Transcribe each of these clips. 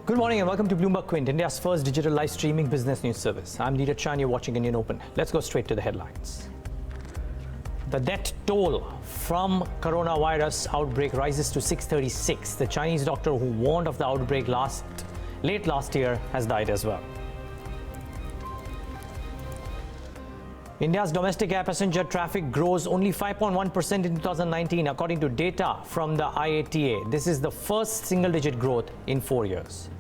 Good morning and welcome to BloombergQuint, India's first digital live streaming business news service. I'm Neeraj Shah and you're watching Indian Open. Let's go straight to the headlines. The death toll from coronavirus outbreak rises to 636. The Chinese doctor who warned of the outbreak late last year has died as well. India's domestic air passenger traffic grows only 5.1% in 2019, according to data from the IATA. This is the first single-digit growth in 4 years.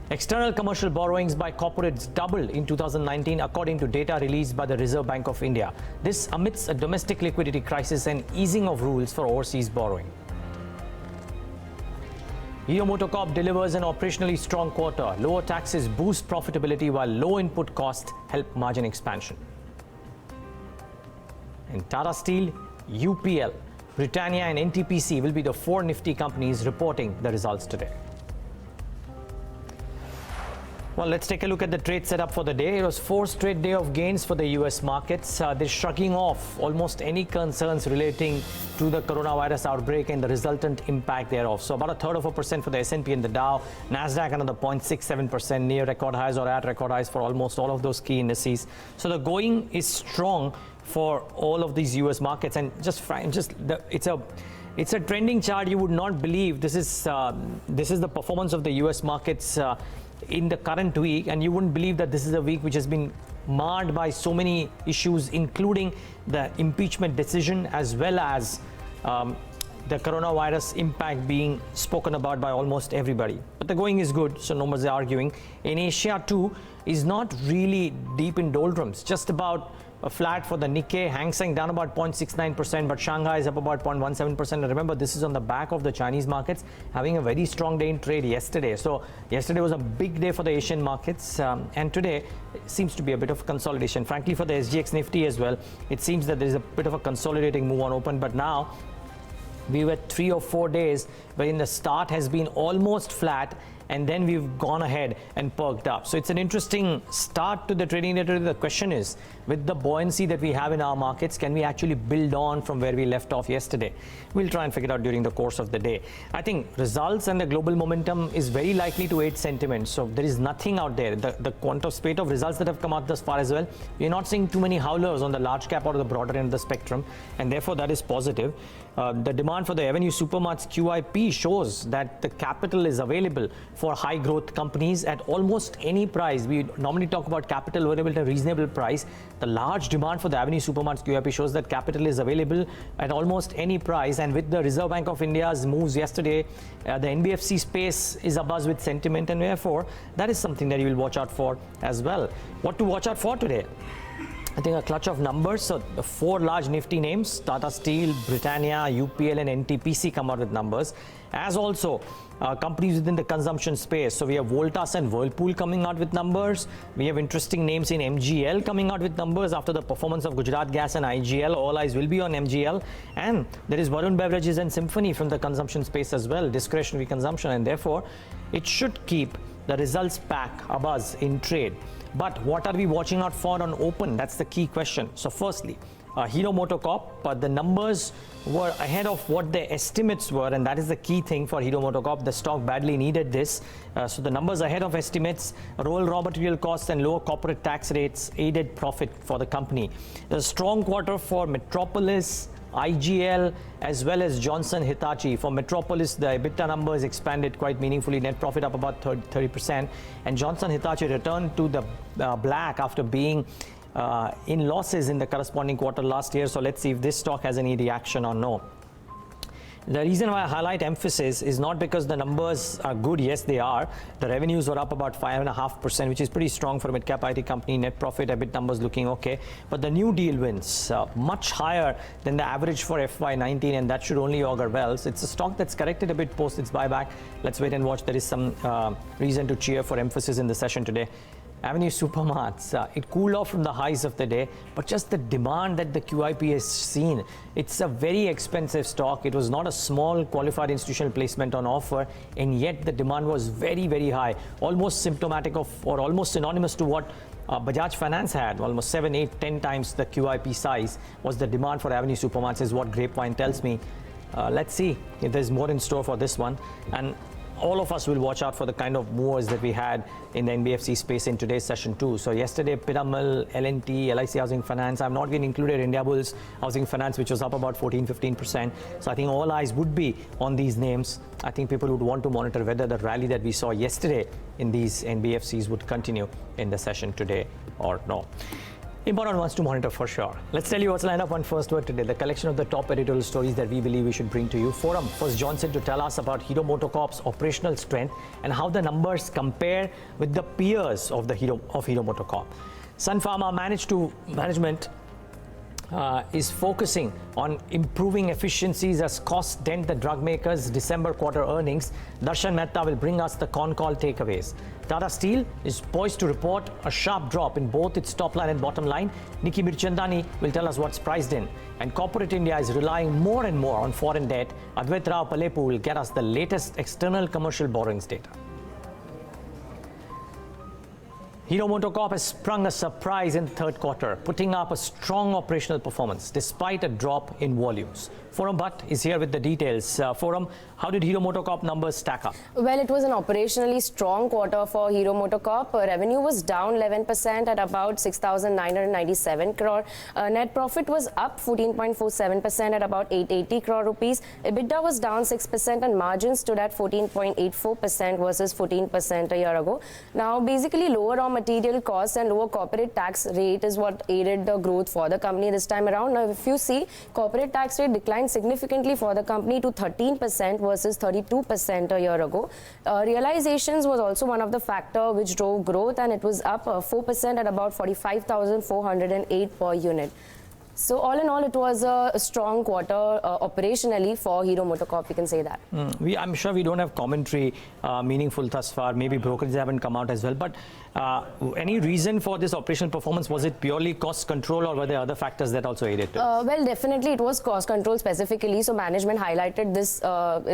External commercial borrowings by corporates doubled in 2019, according to data released by the Reserve Bank of India. This amidst a domestic liquidity crisis and easing of rules for overseas borrowing. MotoCorp delivers an operationally strong quarter. Lower taxes boost profitability while low input costs help margin expansion. And Tata Steel, UPL, Britannia and NTPC will be the four nifty companies reporting the results today. Well, let's take a look at the trade setup for the day. It was fourth straight day of gains for the US markets. They're shrugging off almost any concerns relating to the coronavirus outbreak and the resultant impact thereof. So about 1/3% for the S&P and the Dow. NASDAQ another 0.67% near record highs or at record highs for almost all of those key indices. So the going is strong for all of these US markets. And it's a trending chart. You would not believe this is the performance of the US markets in the current week, and you wouldn't believe that this is a week which has been marred by so many issues, including the impeachment decision as well as the coronavirus impact being spoken about by almost everybody. But the going is good, so no one's arguing. In Asia too is not really deep in doldrums, just about a flat for the Nikkei. Hang Seng down about 0.69%, but Shanghai is up about 0.17%. And remember, this is on the back of the Chinese markets having a very strong day in trade yesterday. So yesterday was a big day for the Asian markets, and today seems to be a bit of consolidation. Frankly, for the SGX Nifty as well, it seems that there is a bit of a consolidating move on open, but now we were 3 or 4 days wherein the start has been almost flat, and then we've gone ahead and perked up. So it's an interesting start to the trading day. The question is, with the buoyancy that we have in our markets, can we actually build on from where we left off yesterday? We'll try and figure it out during the course of the day. I think results and the global momentum is very likely to aid sentiment. So there is nothing out there. The quantum spate of results that have come out thus far as well, we're not seeing too many howlers on the large cap or the broader end of the spectrum, and therefore that is positive. The demand for the Avenue Supermart's QIP shows that the capital is available for high growth companies at almost any price. We normally talk about capital available at a reasonable price. The large demand for the Avenue Supermart's QIP shows that capital is available at almost any price. And with the Reserve Bank of India's moves yesterday, the NBFC space is abuzz with sentiment, and therefore that is something that you will watch out for as well. What to watch out for today? I think a clutch of numbers. So the four large nifty names, Tata Steel, Britannia, UPL and NTPC come out with numbers, as also companies within the consumption space. So we have Voltas and Whirlpool coming out with numbers. We have interesting names in MGL coming out with numbers after the performance of Gujarat Gas and IGL. All eyes will be on MGL. And there is Varun Beverages and Symphony from the consumption space as well, discretionary consumption, and therefore it should keep the results pack abuzz in trade. But what are we watching out for on open? That's the key question. So firstly, MotoCorp, the numbers were ahead of what the estimates were, and that is the key thing for MotoCorp. The stock badly needed this. So the numbers ahead of estimates, lower raw material costs and lower corporate tax rates aided profit for the company. A strong quarter for Metropolis, IGL as well as Johnson Hitachi. For Metropolis, the EBITDA numbers expanded quite meaningfully, net profit up about 30%, and Johnson Hitachi returned to the black after being in losses in the corresponding quarter last year. So let's see if this stock has any reaction or no. The reason why I highlight emphasis is not because the numbers are good. Yes, they are. The revenues were up about 5.5%, which is pretty strong for a mid-cap IT company. Net profit, EBIT numbers looking okay. But the new deal wins much higher than the average for FY19, and that should only augur well. So it's a stock that's corrected a bit post its buyback. Let's wait and watch. There is some reason to cheer for emphasis in the session today. Avenue Supermarts, it cooled off from the highs of the day, but just the demand that the QIP has seen, it's a very expensive stock. It was not a small qualified institutional placement on offer, and yet the demand was very, very high, almost symptomatic of, or almost synonymous to what Bajaj Finance had. Almost 7, 8, 10 times the QIP size was the demand for Avenue Supermarts, is what Grapevine tells me. Let's see if there's more in store for this one. And all of us will watch out for the kind of movers that we had in the NBFC space in today's session too. So yesterday, Piramal, L&T, LIC Housing Finance, I've not even included Indiabulls Housing Finance, which was up about 14-15%. So I think all eyes would be on these names. I think people would want to monitor whether the rally that we saw yesterday in these NBFCs would continue in the session today or no. Important ones to monitor for sure. Let's tell you what's lined up on First Word today, the collection of the top editorial stories that we believe we should bring to you. Forum, first Johnson to tell us about Hero MotoCorp's operational strength and how the numbers compare with the peers of Hero MotoCorp. Sun Pharma management is focusing on improving efficiencies as costs dent the drug makers' December quarter earnings. Darshan Mehta will bring us the con call takeaways. Tata Steel is poised to report a sharp drop in both its top line and bottom line. Nikki Mirchandani will tell us what's priced in. And corporate India is relying more and more on foreign debt. Advait Rao Palepu will get us the latest external commercial borrowings data. Hero MotoCorp has sprung a surprise in the third quarter, putting up a strong operational performance despite a drop in volumes. Forum Bhatt is here with the details. Forum, how did Hero MotoCorp numbers stack up? Well, it was an operationally strong quarter for Hero MotoCorp. Revenue was down 11% at about 6,997 crore. Net profit was up 14.47% at about 880 crore rupees. EBITDA was down 6% and margins stood at 14.84% versus 14% a year ago. Now, basically, lower raw material costs and lower corporate tax rate is what aided the growth for the company this time around. Now, if you see, corporate tax rate declined significantly for the company to 13% versus 32% a year ago. Realizations was also one of the factors which drove growth, and it was up 4% at about 45,408 per unit. So all in all, it was a strong quarter operationally for Hero MotoCorp, we can say that. I'm sure we don't have commentary meaningful thus far. Maybe brokerages haven't come out as well. But any reason for this operational performance? Was it purely cost control, or were there other factors that also aided it? Well, definitely it was cost control specifically. So management highlighted this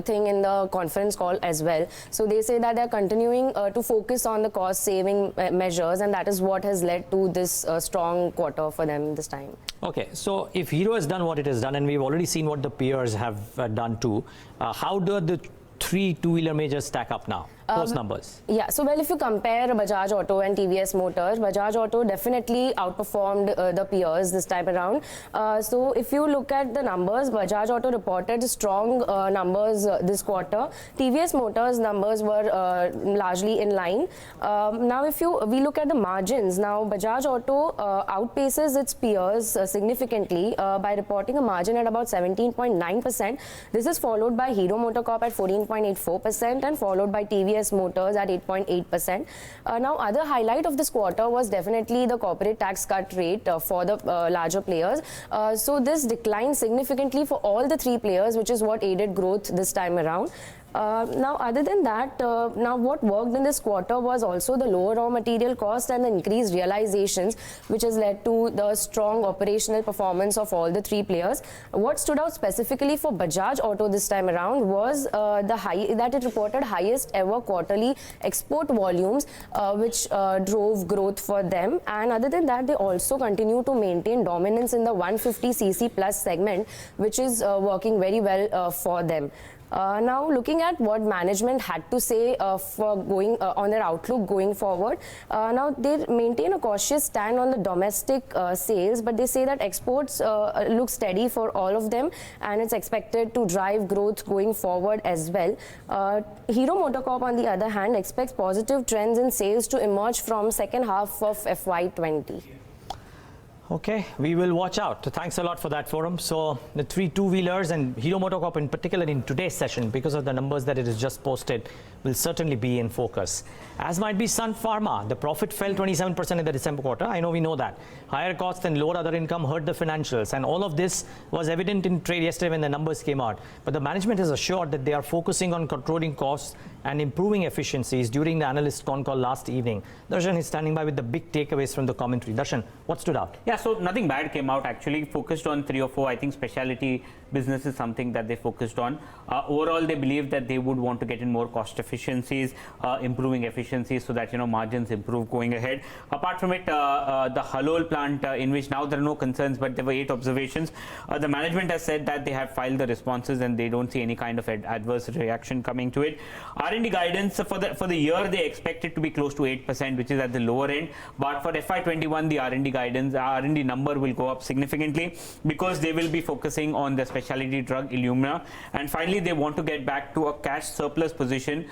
thing in the conference call as well. So they say that they're continuing to focus on the cost saving measures, and that is what has led to this strong quarter for them this time. Okay, so if Hero has done what it has done, and we've already seen what the peers have done too, how do the three two-wheeler majors stack up now? Those numbers. Yeah, so well, if you compare Bajaj Auto and TVS Motors, Bajaj Auto definitely outperformed the peers this time around. So if you look at the numbers, Bajaj Auto reported strong numbers this quarter. TVS Motors numbers were largely in line. Now, if we look at the margins, now Bajaj Auto outpaces its peers significantly by reporting a margin at about 17.9%. This is followed by Hero MotoCorp at 14.84% and followed by TVS Motors at 8.8%. Now, other highlight of this quarter was definitely the corporate tax cut rate for the larger players. So this declined significantly for all the three players, which is what aided growth this time around. Now, other than that, now what worked in this quarter was also the lower raw material cost and the increased realizations, which has led to the strong operational performance of all the three players. What stood out specifically for Bajaj Auto this time around was that it reported highest ever quarterly export volumes, which drove growth for them. And other than that, they also continue to maintain dominance in the 150cc plus segment, which is working very well for them. Now, looking at what management had to say for going on their outlook going forward, now they maintain a cautious stand on the domestic sales, but they say that exports look steady for all of them, and it's expected to drive growth going forward as well. Hero MotoCorp, on the other hand, expects positive trends in sales to emerge from second half of FY20. Okay, we will watch out. Thanks a lot for that, Forum. So the three two-wheelers and Hero MotoCorp in particular in today's session, because of the numbers that it has just posted, will certainly be in focus. As might be Sun Pharma. The profit fell 27% in the December quarter. I know we know that. Higher costs and lower other income hurt the financials, and all of this was evident in trade yesterday when the numbers came out. But the management is assured that they are focusing on controlling costs and improving efficiencies during the analyst con call last evening. Darshan is standing by with the big takeaways from the commentary. Darshan, what stood out? Yeah, so nothing bad came out actually. Focused on 3 or 4, I think specialty business is something that they focused on. Overall, they believe that they would want to get in more cost efficiencies, improving efficiencies so that margins improve going ahead. Apart from it, the Halol plant, in which now there are no concerns, but there were 8 observations. The management has said that they have filed the responses and they don't see any kind of adverse reaction coming to it. R&D guidance for the year, they expect it to be close to 8%, which is at the lower end. But for FY21, the R&D number will go up significantly because they will be focusing on the specialty drug Illumina. And finally, they want to get back to a cash surplus position.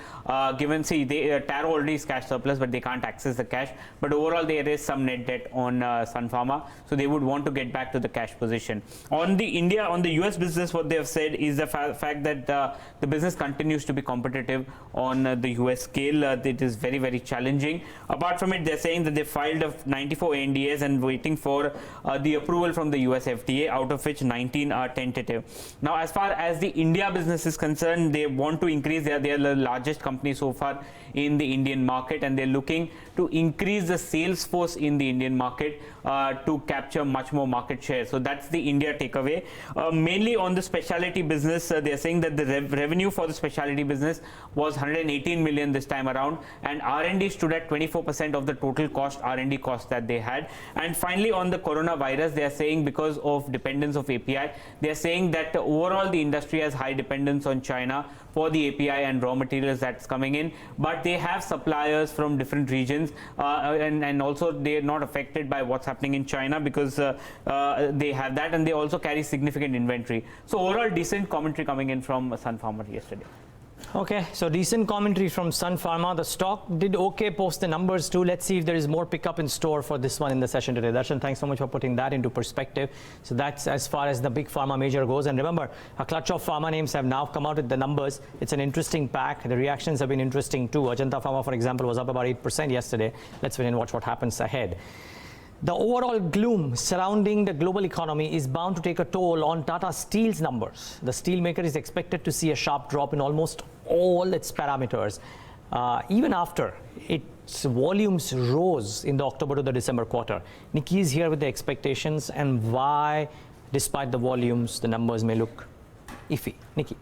Given, Taro already is cash surplus, but they can't access the cash. But overall, there is some net debt on Sun Pharma, so they would want to get back to the cash position. On the US business, what they have said is the fact that the business continues to be competitive on the US scale. It is very, very challenging. Apart from it, they're saying that they filed 94 ANDAs and waiting for the approval from the US FDA, out of which 19 are tentative. Now, as far as the India business is concerned, they want to increase. They are the largest company so far in the Indian market, and they're looking to increase the sales force in the Indian market to capture much more market share. So that's the India takeaway. Mainly on the specialty business, they're saying that the revenue for the specialty business was 118 million this time around, and R&D stood at 24% of the total R&D cost that they had. And finally, on the coronavirus, they are saying because of dependence of API, they are saying that overall the industry has high dependence on China for the API and raw materials that's coming in, but they have suppliers from different regions, and also they are not affected by what's happening in China because they have that, and they also carry significant inventory. So overall, decent commentary coming in from Sun Pharma yesterday. Okay, so decent commentary from Sun Pharma. The stock did okay post the numbers too. Let's see if there is more pickup in store for this one in the session today. Darshan, thanks so much for putting that into perspective. So that's as far as the big pharma major goes. And remember, a clutch of pharma names have now come out with the numbers. It's an interesting pack. The reactions have been interesting too. Ajanta Pharma, for example, was up about 8% yesterday. Let's wait and watch what happens ahead. The overall gloom surrounding the global economy is bound to take a toll on Tata Steel's numbers. The steelmaker is expected to see a sharp drop in almost all its parameters, even after its volumes rose in the October to the December quarter. Nikki is here with the expectations and why, despite the volumes, the numbers may look iffy. Nikki.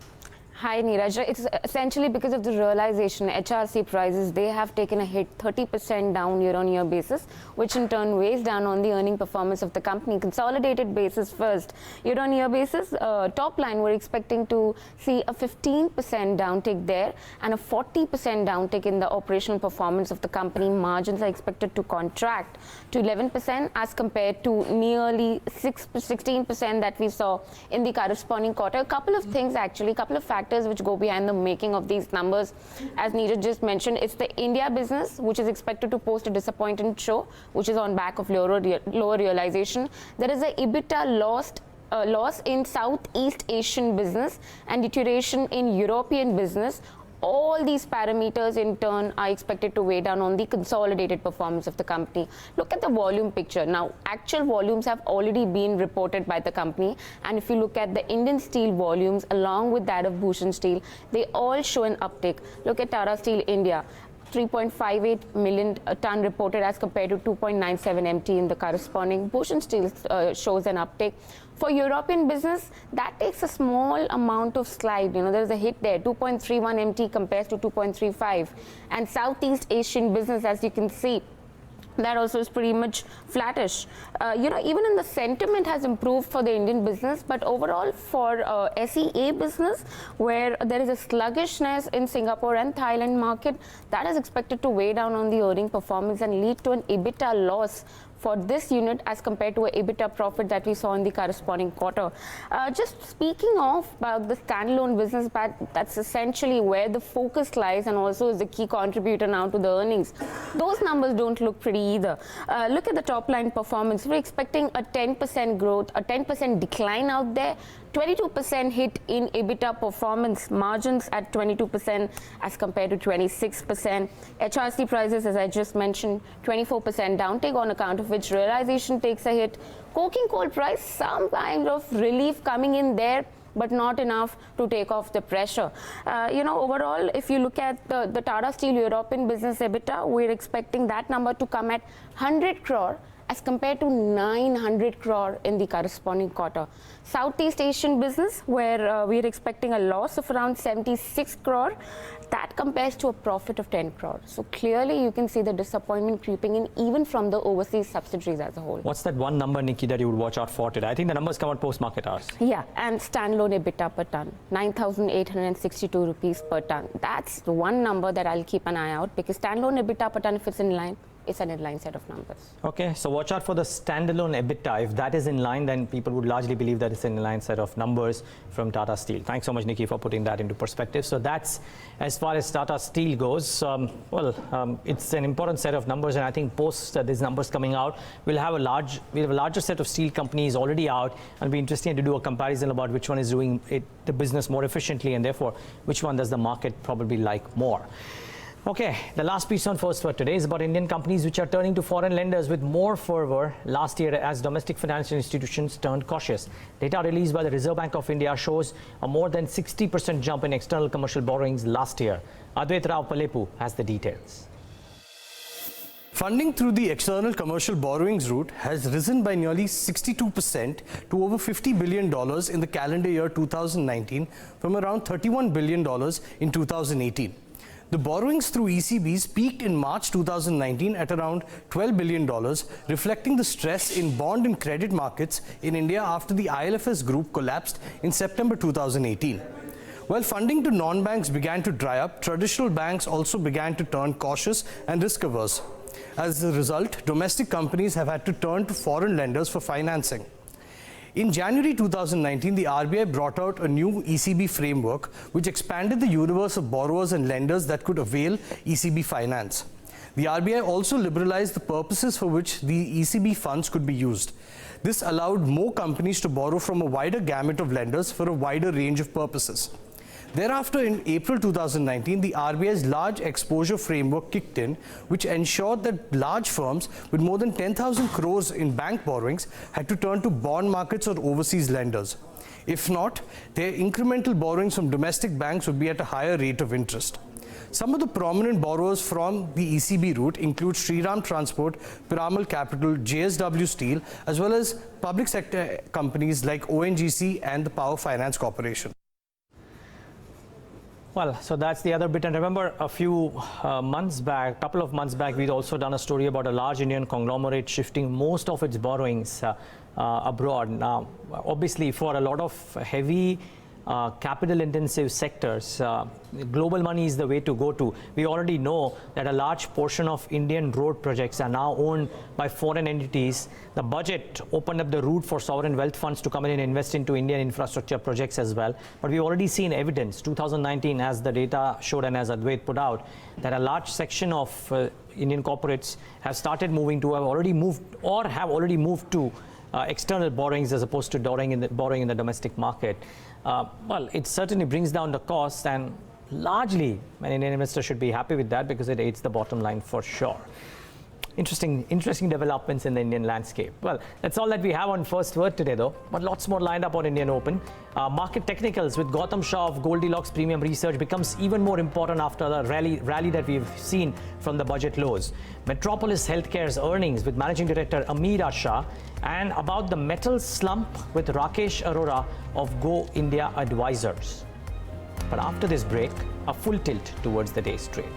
Hi Neeraj, it's essentially because of the realization HRC prices, they have taken a hit 30% down year-on-year basis, which in turn weighs down on the earning performance of the company. Consolidated basis first, year-on-year basis, top line we're expecting to see a 15% downtick there and a 40% downtick in the operational performance of the company. Margins are expected to contract to 11% as compared to nearly 16% that we saw in the corresponding quarter. A couple of things actually, a couple of factors which go behind the making of these numbers. As Neeraj just mentioned, it's the India business which is expected to post a disappointing show, which is on back of lower realization. There is a EBITDA loss in Southeast Asian business and deterioration in European business. All these parameters in turn are expected to weigh down on the consolidated performance of the company. Look at the volume picture. Now, actual volumes have already been reported by the company. And if you look at the Indian steel volumes along with that of Bhushan Steel, they all show an uptick. Look at Tata Steel India. 3.58 million ton reported as compared to 2.97 MT in the corresponding. Bhushan Steel shows an uptick. For European business, that takes a small amount of slide. There's a hit there. 2.31 MT compares to 2.35. And Southeast Asian business, as you can see, that also is pretty much flattish. Even in the sentiment has improved for the Indian business, but overall for SEA business, where there is a sluggishness in Singapore and Thailand market, that is expected to weigh down on the earning performance and lead to an EBITDA loss for this unit as compared to an EBITDA profit that we saw in the corresponding quarter. Just speaking of about the standalone business, that's essentially where the focus lies and also is the key contributor now to the earnings. Those numbers don't look pretty either. Look at the top line performance. We're expecting a 10% growth, a 10% decline out there. 22% hit in EBITDA performance, margins at 22% as compared to 26%. HRC prices, as I just mentioned, 24% downtake on account of which realization takes a hit. Coking coal price, some kind of relief coming in there, but not enough to take off the pressure. Overall, if you look at the Tata Steel European business EBITDA, we're expecting that number to come at 100 crore as compared to 900 crore in the corresponding quarter. Southeast Asian business, where we are expecting a loss of around 76 crore, that compares to a profit of 10 crore. So clearly you can see the disappointment creeping in even from the overseas subsidiaries as a whole. What's that one number, Nikki, that you would watch out for today? I think the numbers come out post-market hours. Yeah, and standalone EBITDA per ton, 9,862 rupees per ton. That's the one number that I'll keep an eye out, because standalone EBITDA per ton, if it's in line, it's an in-line set of numbers. Okay, so watch out for the standalone EBITDA. If that is in line, then people would largely believe that it's an in-line set of numbers from Tata Steel. Thanks so much, Nikki, for putting that into perspective. So that's as far as Tata Steel goes. It's an important set of numbers, and I think post these numbers coming out, we'll have a larger set of steel companies already out, and it'll be interesting to do a comparison about which one is doing the business more efficiently, and therefore which one does the market probably like more. Okay, the last piece on First Word today is about Indian companies which are turning to foreign lenders with more fervor last year as domestic financial institutions turned cautious. Data released by the Reserve Bank of India shows a more than 60% jump in external commercial borrowings last year. Advait Rao Palepu has the details. Funding through the external commercial borrowings route has risen by nearly 62% to over $50 billion in the calendar year 2019 from around $31 billion in 2018. The borrowings through ECBs peaked in March 2019 at around $12 billion, reflecting the stress in bond and credit markets in India after the ILFS group collapsed in September 2018. While funding to non-banks began to dry up, traditional banks also began to turn cautious and risk-averse. As a result, domestic companies have had to turn to foreign lenders for financing. In January 2019, the RBI brought out a new ECB framework which expanded the universe of borrowers and lenders that could avail ECB finance. The RBI also liberalized the purposes for which the ECB funds could be used. This allowed more companies to borrow from a wider gamut of lenders for a wider range of purposes. Thereafter, in April 2019, the RBI's large exposure framework kicked in, which ensured that large firms with more than 10,000 crores in bank borrowings had to turn to bond markets or overseas lenders. If not, their incremental borrowings from domestic banks would be at a higher rate of interest. Some of the prominent borrowers from the ECB route include Shriram Transport, Piramal Capital, JSW Steel, as well as public sector companies like ONGC and the Power Finance Corporation. Well, so that's the other bit. And remember, a couple of months back, we'd also done a story about a large Indian conglomerate shifting most of its borrowings abroad. Now, obviously, for a lot of heavy capital-intensive sectors, global money is the way to go to. We already know that a large portion of Indian road projects are now owned by foreign entities. The budget opened up the route for sovereign wealth funds to come in and invest into Indian infrastructure projects as well. But we've already seen evidence, 2019, as the data showed and as Advait put out, that a large section of Indian corporates have started moving to, have already moved to external borrowings as opposed to borrowing in the domestic market. Well, it certainly brings down the cost, and largely an Indian investor should be happy with that because it aids the bottom line for sure. Interesting developments in the Indian landscape. Well, that's all that we have on First Word today, though, but lots more lined up on Indian Open. Market technicals with Gautam Shah of Goldilocks Premium Research becomes even more important after the rally that we've seen from the budget lows. Metropolis Healthcare's earnings with Managing Director Ameera Shah, and about the metal slump with Rakesh Arora of Go India Advisors. But after this break, a full tilt towards the day's trade.